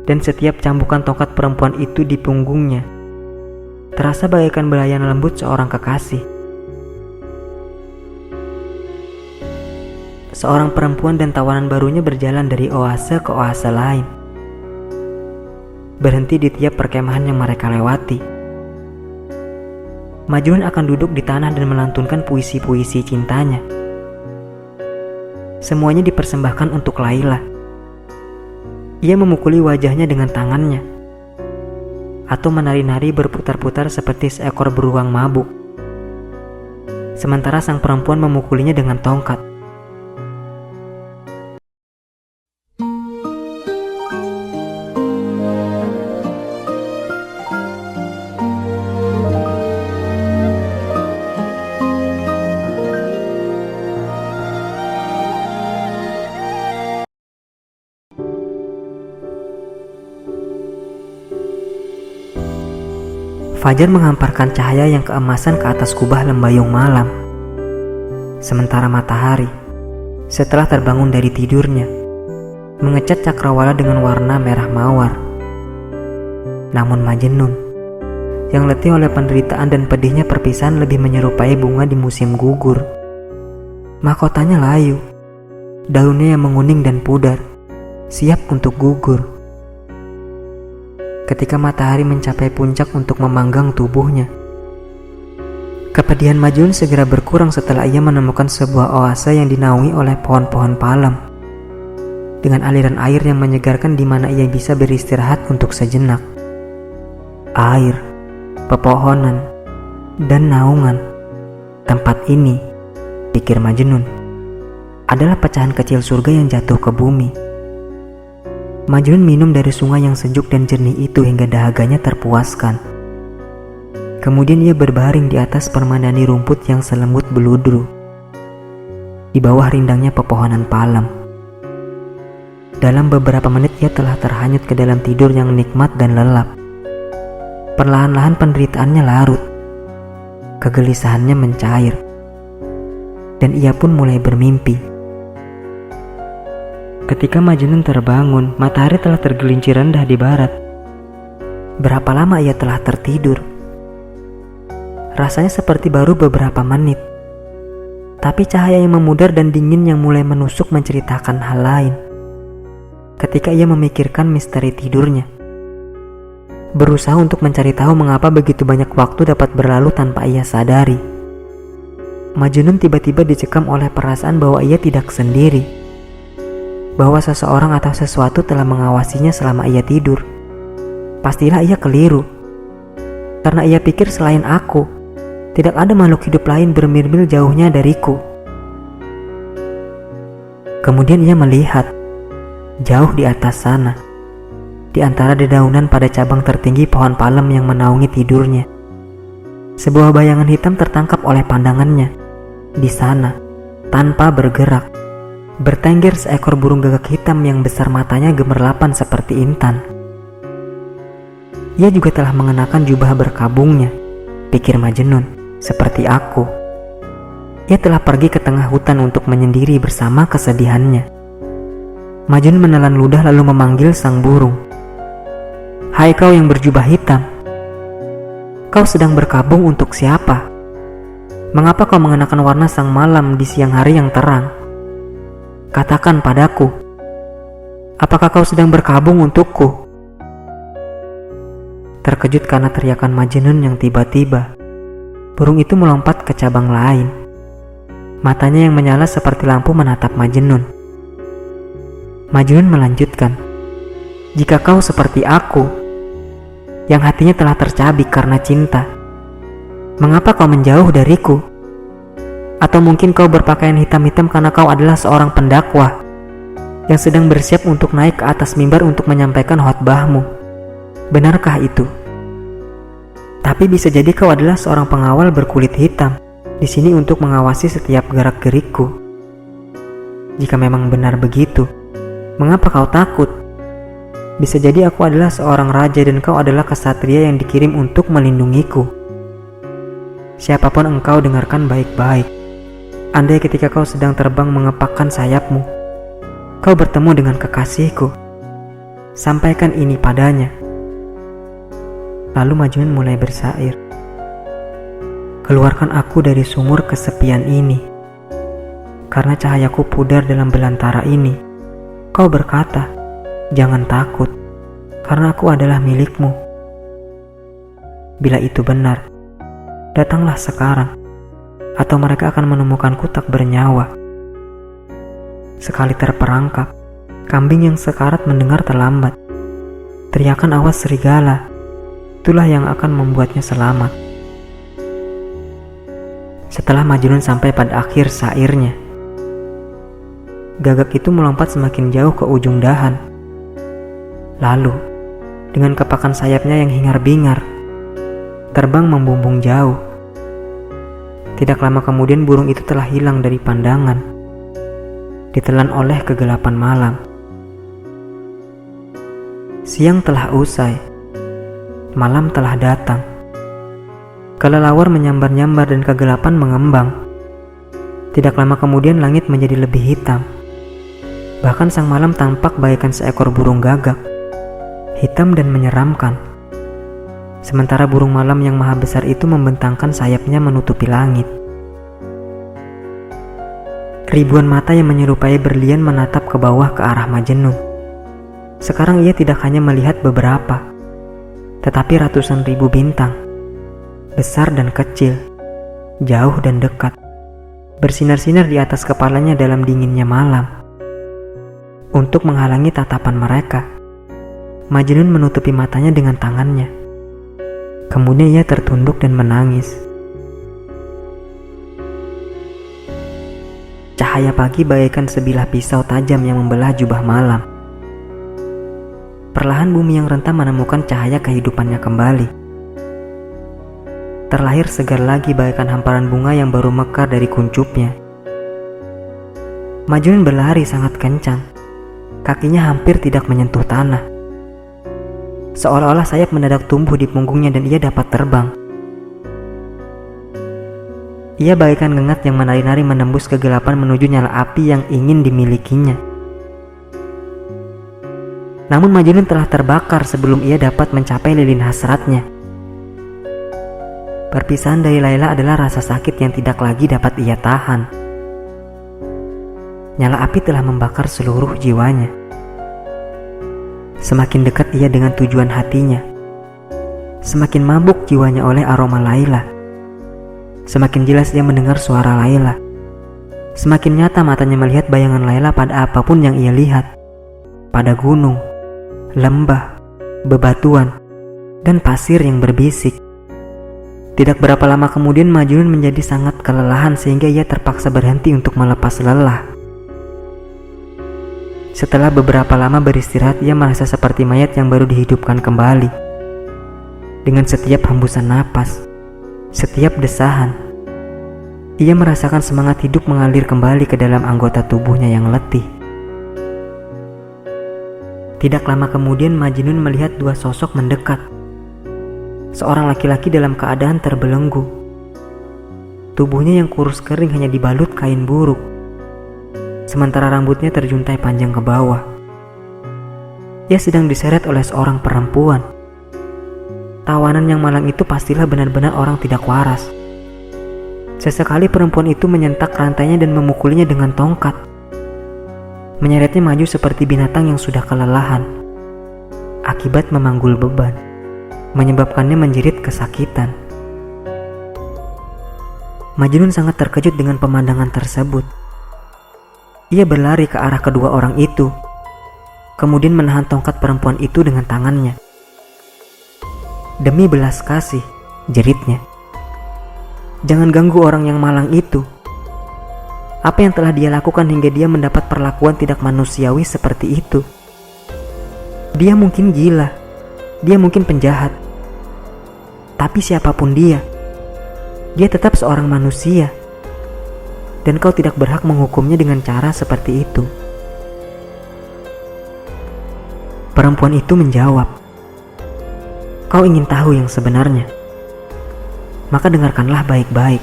dan setiap cambukan tongkat perempuan itu di punggungnya terasa bagaikan belayan lembut seorang kekasih. Seorang perempuan dan tawanan barunya berjalan dari oase ke oase lain, berhenti di tiap perkemahan yang mereka lewati. Majnun akan duduk di tanah dan melantunkan puisi-puisi cintanya. Semuanya dipersembahkan untuk Laila. Ia memukuli wajahnya dengan tangannya, atau menari-nari berputar-putar seperti seekor beruang mabuk. Sementara sang perempuan memukulinya dengan tongkat. Fajar menghamparkan cahaya yang keemasan ke atas kubah lembayung malam. Sementara matahari, setelah terbangun dari tidurnya, mengecat cakrawala dengan warna merah mawar. Namun Majnun, yang letih oleh penderitaan dan pedihnya perpisahan, lebih menyerupai bunga di musim gugur. Mahkotanya layu, daunnya yang menguning dan pudar, siap untuk gugur. Ketika matahari mencapai puncak untuk memanggang tubuhnya, kepedihan Majnun segera berkurang setelah ia menemukan sebuah oase yang dinaungi oleh pohon-pohon palem, dengan aliran air yang menyegarkan di mana ia bisa beristirahat untuk sejenak. Air, pepohonan, dan naungan. Tempat ini, pikir Majnun, adalah pecahan kecil surga yang jatuh ke bumi. Majnun minum dari sungai yang sejuk dan jernih itu hingga dahaganya terpuaskan. Kemudian ia berbaring di atas permadani rumput yang selembut beludru, di bawah rindangnya pepohonan palem. Dalam beberapa menit ia telah terhanyut ke dalam tidur yang nikmat dan lelap. Perlahan-lahan penderitaannya larut, kegelisahannya mencair, dan ia pun mulai bermimpi. Ketika Majnun terbangun, matahari telah tergelincir rendah di barat. Berapa lama ia telah tertidur? Rasanya seperti baru beberapa menit. Tapi cahaya yang memudar dan dingin yang mulai menusuk menceritakan hal lain. Ketika ia memikirkan misteri tidurnya, berusaha untuk mencari tahu mengapa begitu banyak waktu dapat berlalu tanpa ia sadari, Majnun tiba-tiba dicekam oleh perasaan bahwa ia tidak sendiri, bahwa seseorang atau sesuatu telah mengawasinya selama ia tidur. Pastilah ia keliru, karena ia pikir selain aku, tidak ada makhluk hidup lain bermil-mil jauhnya dariku. Kemudian ia melihat, jauh di atas sana, di antara dedaunan pada cabang tertinggi pohon palem yang menaungi tidurnya, sebuah bayangan hitam tertangkap oleh pandangannya. Di sana, tanpa bergerak, bertengger seekor burung gagak hitam yang besar matanya gemerlapan seperti intan. Ia juga telah mengenakan jubah berkabungnya, pikir Majnun, seperti aku. Ia telah pergi ke tengah hutan untuk menyendiri bersama kesedihannya. Majnun menelan ludah lalu memanggil sang burung. Hai kau yang berjubah hitam, kau sedang berkabung untuk siapa? Mengapa kau mengenakan warna sang malam di siang hari yang terang? Katakan padaku, apakah kau sedang berkabung untukku? Terkejut karena teriakan Majnun yang tiba-tiba, burung itu melompat ke cabang lain. Matanya yang menyala seperti lampu menatap Majnun. Majnun melanjutkan, jika kau seperti aku, yang hatinya telah tercabik karena cinta, mengapa kau menjauh dariku? Atau mungkin kau berpakaian hitam-hitam karena kau adalah seorang pendakwah yang sedang bersiap untuk naik ke atas mimbar untuk menyampaikan khotbahmu. Benarkah itu? Tapi bisa jadi kau adalah seorang pengawal berkulit hitam di sini untuk mengawasi setiap gerak-gerikku. Jika memang benar begitu, mengapa kau takut? Bisa jadi aku adalah seorang raja dan kau adalah kesatria yang dikirim untuk melindungiku. Siapapun engkau, dengarkan baik-baik. Andai ketika kau sedang terbang mengepakkan sayapmu, kau bertemu dengan kekasihku, sampaikan ini padanya." Lalu Majnun mulai bersair, "Keluarkan aku dari sumur kesepian ini. Karena cahayaku pudar dalam belantara ini. Kau berkata, jangan takut, karena aku adalah milikmu. Bila itu benar, datanglah sekarang, atau mereka akan menemukanku tak bernyawa." Sekali terperangkap, kambing yang sekarat mendengar terlambat. Teriakan awas serigala, itulah yang akan membuatnya selamat. Setelah Majnun sampai pada akhir syairnya, gagak itu melompat semakin jauh ke ujung dahan. Lalu, dengan kepakan sayapnya yang hingar-bingar, terbang membumbung jauh. Tidak lama kemudian burung itu telah hilang dari pandangan, ditelan oleh kegelapan malam. Siang telah usai, malam telah datang. Kelelawar menyambar-nyambar dan kegelapan mengembang. Tidak lama kemudian langit menjadi lebih hitam. Bahkan sang malam tampak bagaikan seekor burung gagak, hitam dan menyeramkan. Sementara burung malam yang maha besar itu membentangkan sayapnya menutupi langit. Ribuan mata yang menyerupai berlian menatap ke bawah ke arah Majnun. Sekarang ia tidak hanya melihat beberapa, tetapi ratusan ribu bintang, besar dan kecil, jauh dan dekat, bersinar-sinar di atas kepalanya dalam dinginnya malam. Untuk menghalangi tatapan mereka, Majnun menutupi matanya dengan tangannya. Kemudian ia tertunduk dan menangis. Cahaya pagi bagaikan sebilah pisau tajam yang membelah jubah malam. Perlahan bumi yang rentah menemukan cahaya kehidupannya kembali. Terlahir segar lagi bagaikan hamparan bunga yang baru mekar dari kuncupnya. Majnun berlari sangat kencang. Kakinya hampir tidak menyentuh tanah. Seolah-olah sayap mendadak tumbuh di punggungnya dan ia dapat terbang. Ia bagaikan gengat yang menari-nari menembus kegelapan menuju nyala api yang ingin dimilikinya. Namun Majnun telah terbakar sebelum ia dapat mencapai lilin hasratnya. Perpisahan dari Laila adalah rasa sakit yang tidak lagi dapat ia tahan. Nyala api telah membakar seluruh jiwanya. Semakin dekat ia dengan tujuan hatinya, semakin mabuk jiwanya oleh aroma Laila. Semakin jelas ia mendengar suara Laila. Semakin nyata matanya melihat bayangan Laila pada apapun yang ia lihat. Pada gunung, lembah, bebatuan, dan pasir yang berbisik. Tidak berapa lama kemudian Majnun menjadi sangat kelelahan sehingga ia terpaksa berhenti untuk melepas lelah. Setelah beberapa lama beristirahat, ia merasa seperti mayat yang baru dihidupkan kembali. Dengan setiap hembusan napas, setiap desahan, ia merasakan semangat hidup mengalir kembali ke dalam anggota tubuhnya yang letih. Tidak lama kemudian Majnun melihat dua sosok mendekat. Seorang laki-laki dalam keadaan terbelenggu. Tubuhnya yang kurus kering hanya dibalut kain buruk, sementara rambutnya terjuntai panjang ke bawah. Ia sedang diseret oleh seorang perempuan. Tawanan yang malang itu pastilah benar-benar orang tidak waras. Sesekali perempuan itu menyentak rantainya dan memukulinya dengan tongkat. Menyeretnya maju seperti binatang yang sudah kelelahan. Akibat memanggul beban, menyebabkannya menjerit kesakitan. Majnun sangat terkejut dengan pemandangan tersebut. Ia berlari ke arah kedua orang itu, kemudian menahan tongkat perempuan itu dengan tangannya. "Demi belas kasih," jeritnya, "jangan ganggu orang yang malang itu. Apa yang telah dia lakukan hingga dia mendapat perlakuan tidak manusiawi seperti itu? Dia mungkin gila, dia mungkin penjahat. Tapi siapapun dia tetap seorang manusia. Dan kau tidak berhak menghukumnya dengan cara seperti itu." Perempuan itu menjawab, "Kau ingin tahu yang sebenarnya? Maka dengarkanlah baik-baik.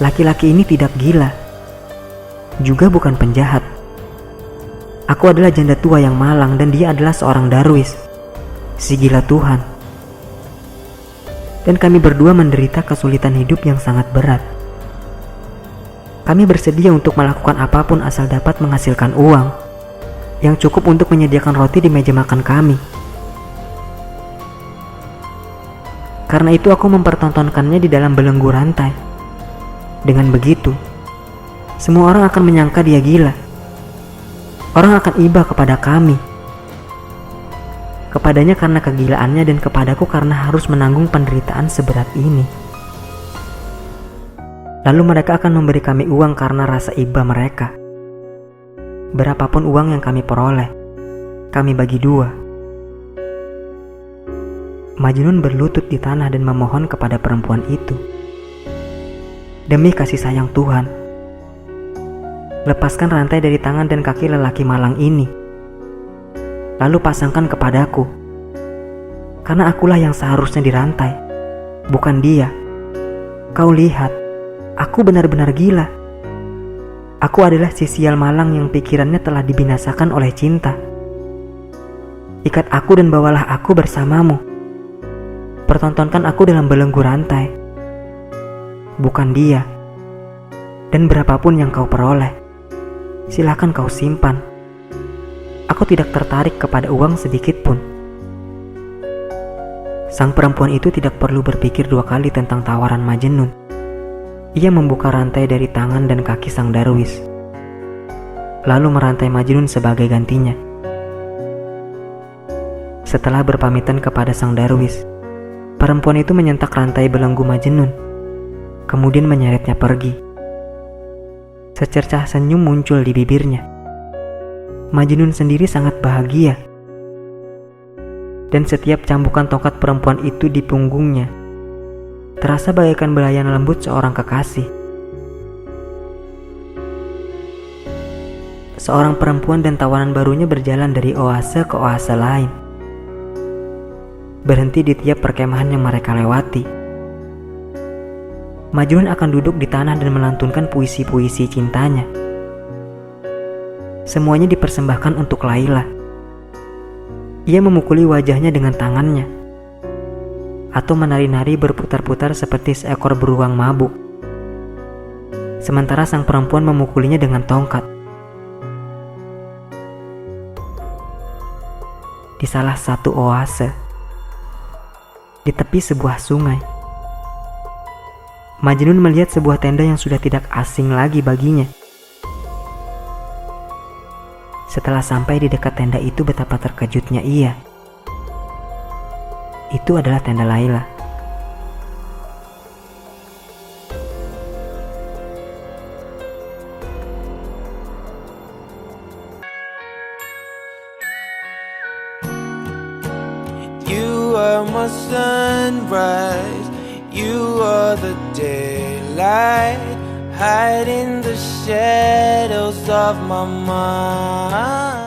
Laki-laki ini tidak gila, juga bukan penjahat. Aku adalah janda tua yang malang dan dia adalah seorang Darwis, si gila Tuhan. Dan kami berdua menderita kesulitan hidup yang sangat berat. Kami bersedia untuk melakukan apapun asal dapat menghasilkan uang yang cukup untuk menyediakan roti di meja makan kami. Karena itu aku mempertontonkannya di dalam belenggu rantai. Dengan begitu, semua orang akan menyangka dia gila. Orang akan iba kepada kami, kepadanya karena kegilaannya dan kepadaku karena harus menanggung penderitaan seberat ini. Lalu mereka akan memberi kami uang karena rasa iba mereka. Berapapun uang yang kami peroleh, kami bagi dua. Majnun berlutut di tanah dan memohon kepada perempuan itu. Demi kasih sayang Tuhan, lepaskan rantai dari tangan dan kaki lelaki malang ini. Lalu pasangkan kepadaku, karena akulah yang seharusnya dirantai, bukan dia. Kau lihat, aku benar-benar gila. Aku adalah si sial malang yang pikirannya telah dibinasakan oleh cinta. Ikat aku dan bawalah aku bersamamu. Pertontonkan aku dalam belenggu rantai, bukan dia. Dan berapapun yang kau peroleh, silakan kau simpan. Aku tidak tertarik kepada uang sedikit pun. Sang perempuan itu tidak perlu berpikir dua kali tentang tawaran Majnun. Ia membuka rantai dari tangan dan kaki sang Darwis, lalu merantai Majnun sebagai gantinya. Setelah berpamitan kepada sang Darwis, perempuan itu menyentak rantai belenggu Majnun, kemudian menyeretnya pergi. Secercah senyum muncul di bibirnya. Majnun sendiri sangat bahagia. Dan setiap cambukan tongkat perempuan itu di punggungnya terasa bagaikan belayan lembut seorang kekasih. Seorang perempuan dan tawanan barunya berjalan dari oase ke oase lain, berhenti di tiap perkemahan yang mereka lewati. Majnun akan duduk di tanah dan melantunkan puisi-puisi cintanya. Semuanya dipersembahkan untuk Laila. Ia memukuli wajahnya dengan tangannya, atau menari-nari berputar-putar seperti seekor beruang mabuk. Sementara sang perempuan memukulinya dengan tongkat. Di salah satu oase, di tepi sebuah sungai, Majnun melihat sebuah tenda yang sudah tidak asing lagi baginya. Setelah sampai di dekat tenda itu, betapa terkejutnya ia. Itu adalah tenda Laila. You are my sunrise, you are the daylight, hide in the shadows of my mind.